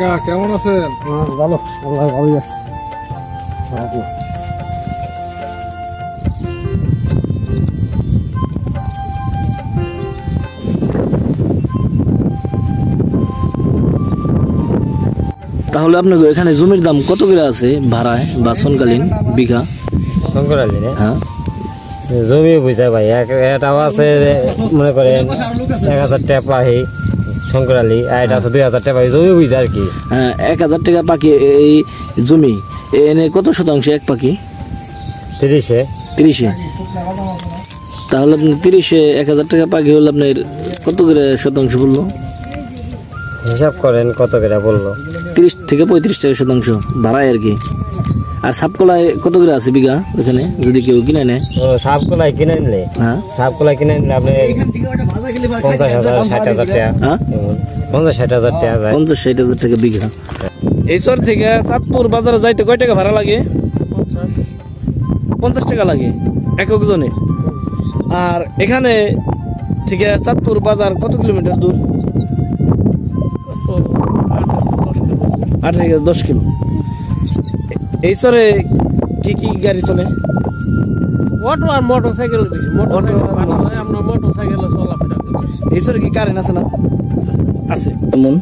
কাকা কেমন আছেন? ভালো, আল্লাহ ভালোই আছে। তাহলে আপনার এখানে জমির দাম কত করে আছে ভাড়ায় বা সনকালীন বিঘা? শঙ্করালী না? হ্যাঁ, জমি বুঝা ভাই, এটাও আছে মনে করেন 1000 টাকা পাহি শঙ্করালী, আর এটা আছে 2000 টাকা পাহি, জমি বুঝা আর কি। হ্যাঁ, 1000 টাকা পাখি এই জমি এনে কত শতাংশ এক পাখি? 30-এ। তাহলে আপনি 30-এ 1000 টাকা পাখি হলে আপনার কত করে শতাংশ বললো? হিসাব করেন কত করে বললো। 30 থেকে 35 টাকা শতাংশ ভাড়ায় আর কি। আর সাপকলায় কত করে আছে বিঘা এখানে যদি কেউ কিনে নেয়? সাপকলাই কিনে নিলে, হ্যাঁ, সাপকলাই কিনে নিলে আপনি 50,000-60,000 টাকা, হ্যাঁ, 50-60,000 টাকা যায়। 50-60,000 টাকা বিঘা। এই চর থেকে চাঁদপুর বাজারে যাইতে কয় টাকা ভাড়া লাগে? 50 টাকা লাগে একক জনের। আর এখানে থেকে চাঁদপুর বাজার কত কিলোমিটার দূর? 8 থেকে 10 কিলো। এই চরে কি কি গাড়ি চলে? অটো আর মোটরসাইকেল বেশি। আমরা মোটরসাইকেলে চলাফেরা করি। এই চরে কি কারেন্ট আছে না? আছে। কেমন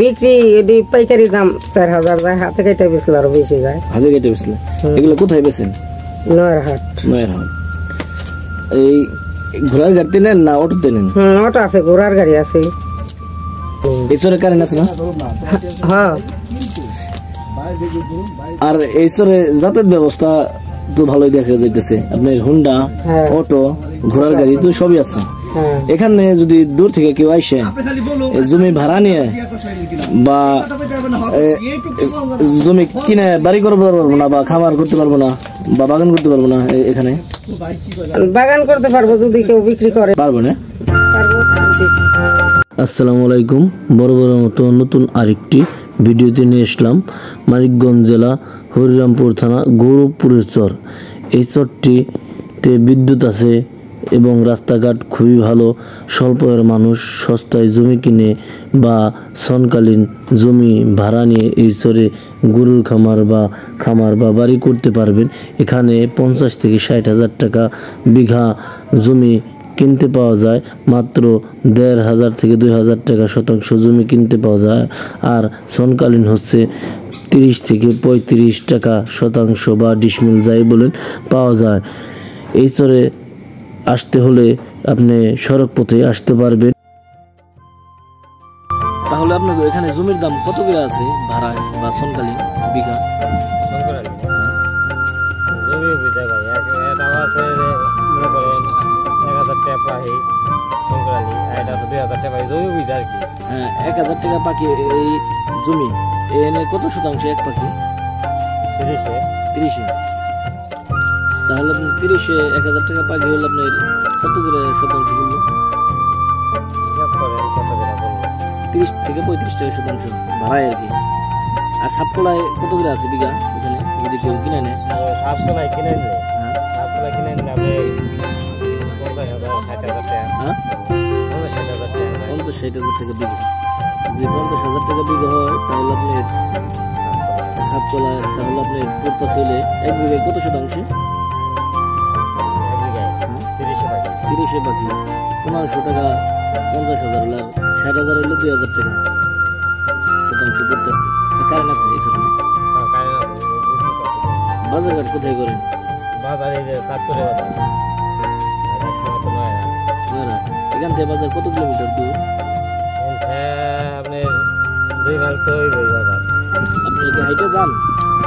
বিক্রি? এটি পাইকারি দাম 4000 যায়, হাতে কেটে বেচলে আরো বেশি যায়। হাতে কেটে বেচলে এগুলো কোথায় বেচেন? নয়ারহাট। নয়ারহাট। এই ঘোড়ার গাড়িতে নেন না অটোতে নেন? অটো আছে, ঘোড়ার গাড়ি আছে। এই চরে কারেন্ট আছে না? হ্যাঁ। আর এই চরে যাতায়াত ব্যবস্থা তো ভালোই দেখা যাইতেছে, আপনার হুন্ডা, অটো, ঘোড়ার গাড়ি তো সবই আছে। এখানে যদি দূর থেকে কেউ আইসে জমি ভাড়া নিয়ে বা জমি কিনে বাড়ি করতে পারবো না, বা খামার করতে পারবো না, বা বাগান করতে পারবো না, এখানে বাগান করতে পারবো যদি কেউ বিক্রি করে। পারবো না? আসসালামু আলাইকুম। বড় মতো নতুন আরেকটি ভিডিওতে নিয়ে আসলাম মানিকগঞ্জ জেলা হরিরামপুর থানা গৌরবপুরের চর। এই চরটিতে বিদ্যুৎ আছে এবং রাস্তাঘাট খুবই ভালো। স্বল্প আয়ের মানুষ সস্তায় জমি কিনে বা সনকালীন জমি ভাড়া নিয়ে এই চরে গরুর খামার বা বাড়ি করতে পারবেন। এখানে 50 থেকে 60,000 টাকা বিঘা জমি কিনতে পাওয়া যায়, মাত্র 1,500 থেকে 2,000 টাকা শতাংশ জমি কিনতে পাওয়া যায়। আর সনকালীন হচ্ছে 30 থেকে 35 টাকা শতাংশ বা ডিসমিল যাই বলেন পাওয়া যায়। এই চরে আসতে হলে আপনি সড়ক পথে আসতে পারবেন। তাহলে আপনার এখানে জমির দাম কত করে আছে ভাড়ায় বা সনকালীন বিঘা? শঙ্করালী জমি বুঝা ভাই, এটাও আছে মনে করেন 1000 টাকা পাহি শঙ্করালী, আর এটা আছে 2000 টাকা পাহি, জমি বুঝা আর কি। হ্যাঁ, 1000 টাকা পাখি এই জমি এনে কত শতাংশ এক পাখি? 30-এ। তাহলে আপনি 30-এ 1000 টাকা পাখি হলে আপনার কত করে শতাংশ বললো? হিসাব করেন কত করে বললো। 30 থেকে 35 টাকা শতাংশ ভাড়ায় আর কি। আর সাপকলায় কত করে আছে বিঘা এখানে যদি কেউ কিনে নেয়? সাপকলাই কিনে নিলে, হ্যাঁ, সাপকলাই কিনে নিলে আপনি 50,000-60,000 টাকা, হ্যাঁ, 50-60,000 টাকা যায়। 50-60,000 টাকা বিঘা। যদি 50,000 টাকা বিঘা হয় তাহলে আপনি সাপকলায় তাহলে আপনি পড়তে চলে এক বিঘায় কত শতাংশে? 30-এ বাকি 1500 টাকা। 50,000 হলে 60,000 হলে 2,000 টাকা শতাংশ পড়তেছে। কারেন্ট আছে এই জন্য। বাজার ঘাট কোথায় করেন? বাজার এই যে চাঁদপুরে বাজার, এখান থেকে বাজার কত কিলোমিটার দূর? আপনি 2 মাইল তো ওই বাজার। আপনি কি হাইটে যান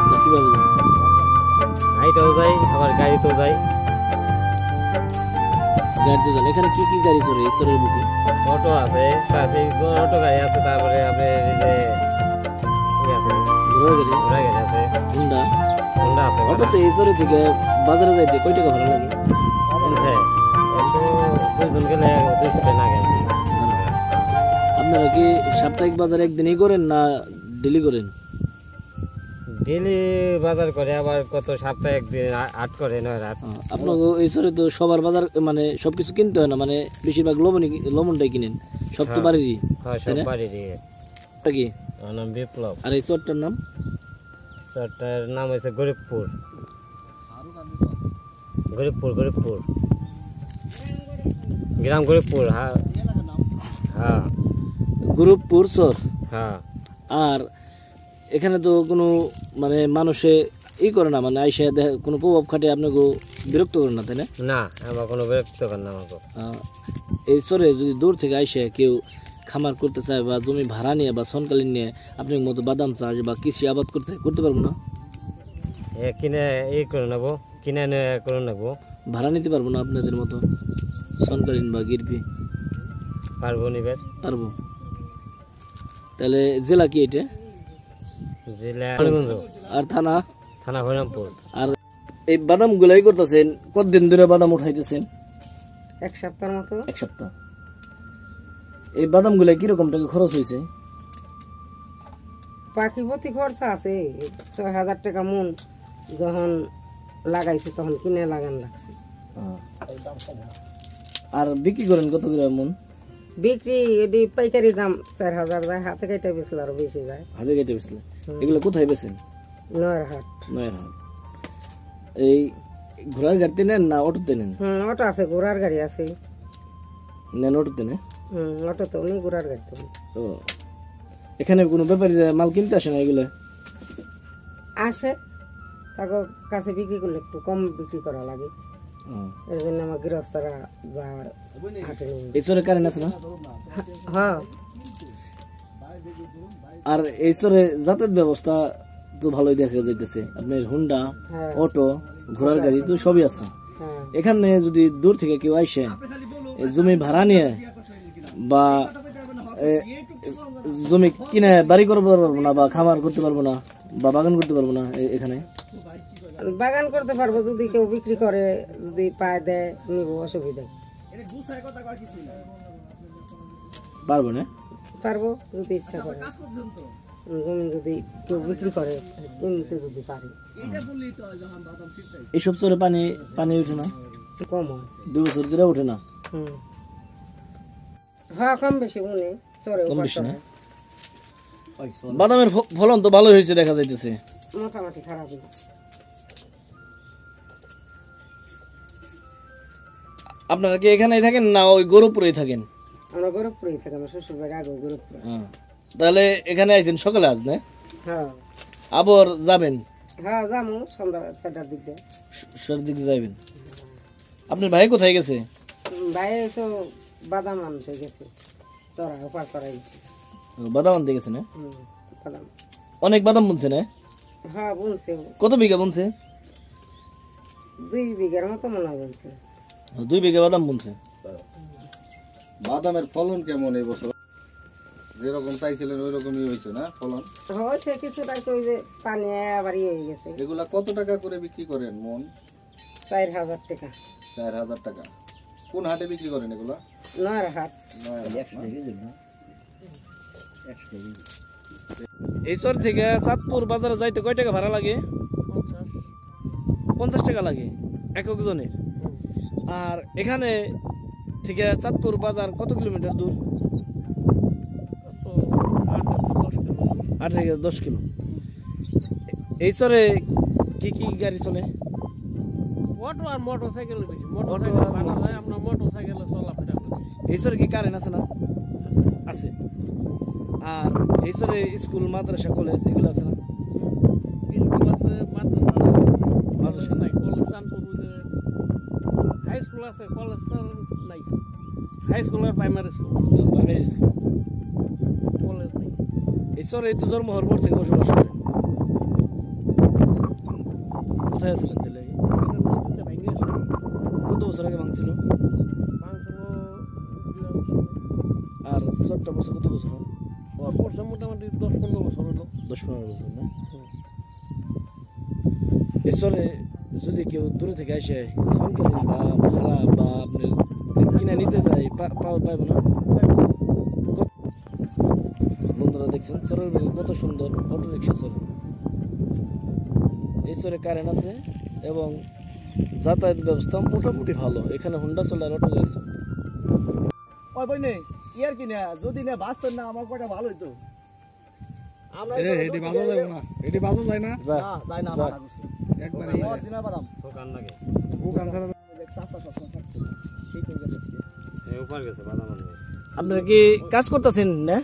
না কিভাবে যান? হাইটেও যাই, আবার গাড়িতেও যাই। গাড়িতে যান। এখানে কি কি গাড়ি চলে এই চরের বুকে? অটো আছে, অটো গাড়ি আছে, তারপরে আপনি এই যে ঘোড়া গাড়ি আছে, হুন্ডা আছে। অটো তো এই চরে থেকে বাজারে যাইতে কয় টাকা ভাড়া লাগে? দুজন গেলে 200 টাকা লাগে। আপনারা কি সাপ্তাহিক বাজার একদিনই করেন না ডেলি করেন? ডেলি বাজার করে, আবার কত সপ্তাহে একদিন 8 করে 9 রাত। আপনার এই চরে তো সবার বাজার মানে সবকিছু কিনতে হয় না, মানে বেশিরভাগ লবণটাই কিনেন, সব তো বাড়িরই। হ্যাঁ, সব বাড়িরই। নামটা কি? আমার নাম বিপ্লব। আর এই চরটার নাম? চরটার নাম হয়েছে গরিবপুর। গরিবপুর গ্রাম গরিবপুর। হ্যাঁ হ্যাঁ গরিবপুর চর। হ্যাঁ। আর এখানে তো কোনো মানে মানুষে করে না, মানে আইসা কোনো প্রভাব খাটে আপনাকে বিরক্ত করে না, তাই না? না, আমার কোনো বিরক্ত করে না আমাকে। এই চরে যদি দূর থেকে আইসা কেউ খামার করতে চায় বা জমি ভাড়া নিয়ে বা সনকালীন নিয়ে আপনার মতো বাদাম চাষ বা কৃষি আবাদ করতে পারবো না? কিনে করে নেবো, কিনে করে নেবো। ভাড়া নিতে পারবো না আপনাদের মতো সনকালীন বা গিরপি? পারবো, নিবে পারবো। তাহলে জেলা কি এটা? জেলা আর থানা? থানা হরিরামপুর। আর এই বাদাম গুলাই করতেছেন কতদিন ধরে বাদাম উঠাইতেছেন? 1 সপ্তাহের মতো। 1 সপ্তাহ। এই বাদাম গুলাই কিরকম টাকা খরচ হয়েছে? পাখি প্রতি খরচা আছে 6000 টাকা মন। যখন লাগাইছি তখন কিনে লাগান লাগছে। আর বিক্রি করেন কত করে মন? বিক্রি এটি পাইকারি দাম 4000 যায়, হাতে কেটে বেচলে আরো বেশি যায়। হাতে কেটে বেচলে? এগুলো কোথায় বেচেন? নয়ারহাট। নয়ারহাট। এই ঘোড়ার গাড়িতে নেন না অটোতে নেন? অটো আছে, ঘোড়ার গাড়ি আছে। নেন অটোতে? না, অটো তো নেই, ঘোড়ার গাড়ি তো। ও, এখানে কোনো ব্যাপারীরা মাল কিনতে আসে না? এগুলো আসে, তাকে কাছে বিক্রি করলে একটু কম বিক্রি করা লাগে, এর জন্য আমার গৃহস্থরা যা হাটে নিয়ে। এই চরে কারেন্ট আছে না? হ্যাঁ। আর এই চরে যাতায়াত ব্যবস্থা তো ভালোই দেখা যাইতেছে, আপনার হুন্ডা, অটো, ঘোড়ার গাড়ি তো সবই আছে। এখানে যদি দূর থেকে কেউ আইসে জমি ভাড়া নিয়ে বা জমি কিনে বাড়ি করতে পারবো না বা খামার করতে পারবো না বা বাগান করতে পারবো না? এখানে বাগান করতে পারবো যদি কেউ বিক্রি করে, যদি পায় দেয় নিব, অসুবিধা পারবো না? পারবো যদি ইচ্ছা করে, জমি যদি কেউ বিক্রি করে কিনতে যদি পারে। এইসব চরে পানি উঠে না? কম হয়, 2 বছর ধরে উঠে না? হ্যাঁ, কম বেশি উনি চরে কম বেশি না? বাদামের ফলন তো ভালোই হয়েছে দেখা যাইতেছে। মোটামুটি খারাপ না। আপনারা কি এখানেই থাকেন না ওই গরুপুরেই থাকেন? আমরা গরিবপুরেই থাকি, আমার শ্বশুর বাড়ি আগে গরিবপুরে। তাহলে এখানে আইছেন সকালে আজ না? হ্যাঁ। আবার যাবেন? হ্যাঁ, যাবো সন্ধ্যা 4টার দিকে। দিকে যাবেন? আপনার ভাই কোথায় গেছে? ভাই তো বাদাম আনতে গেছে, চড়া উপর চড়াই। বাদাম আনতে গেছে না? বাদাম অনেক বাদাম বুনছে না? হ্যাঁ, বুনছে। কত বিঘা বুনছে? 2 বিঘার মতো মনে হয় বুনছে। 2 বিঘা বাদাম বুনছে। বাদামের ফলন কেমন এই বছর? যেরকম চাইছিলেন ওই রকমই হয়েছে না ফলন? হয়েছে কিছুটা, ওই যে পানি আবারই হয়ে গেছে। এগুলা কত টাকা করে বিক্রি করেন মন? 4000 টাকা। 4000 টাকা। কোন হাটে বিক্রি করেন এগুলা? নয়ারহাট। এই চর থেকে চাঁদপুর বাজারে যাইতে কয় টাকা ভাড়া লাগে? 50 টাকা লাগে একক জনের। আর এখানে থেকে চাঁদপুর বাজার কত কিলোমিটার দূর? 8 থেকে 10 কিলো। এই চরে কি কি গাড়ি চলে? অটো আর মোটরসাইকেল বেশি। মোটরসাইকেল ভাড়া যায়, আমরা মোটরসাইকেলে চলাফেরা করি। এই চরে কি কারেন্ট আছে না? আছে। আর এই চরে স্কুল, মাদ্রাসা, কলেজ এগুলো আছে না? স্কুল আছে, মাদ্রাসা নাই, কলেজ চাঁদপুর হাই স্কুল আছে, কলেজ নাই। হাই স্কুল আর primary school, primary school, college নেই। এই চরে তো জন্ম হওয়ার পর থেকে বসবাস করেন। কোথায় আছিলেন তাহলে? কত বছর আগে ভাঙছিল? আর চরটা বছর কত বছর? মোটামুটি 10-15 বছর হলো। 10-15 বছর না? এই চরে যদি কেউ দূরে থেকে আসে সরকারি বা ভাড়া বা আপনার কিনে নিতে চাই, পাইব না? বন্ধুরা দেখছেন চরের বাড়ি কত সুন্দর, অটো রিক্সা চলে। এই চরে কারেন্ট আছে এবং যাতায়াত ব্যবস্থা মোটামুটি ভালো। এখানে হুন্ডা চলে আর অটো গাড়ি চলে। ওই বই নেই ইয়ার কিনে যদি না বাঁচতেন না আমার কটা ভালো হইতো। এটি বাজা যাবে না, এটি বাজা যায় না যায় না মারা গেছে একবারে অরিজিনাল বাদাম দোকান নাকি ও কান ছাড়া চাষা সবসময় থাকতো ঠিক হয়ে গেছে এই উপর গেছে বাদাম আনবে আপনারা কি কাজ করতেছেন না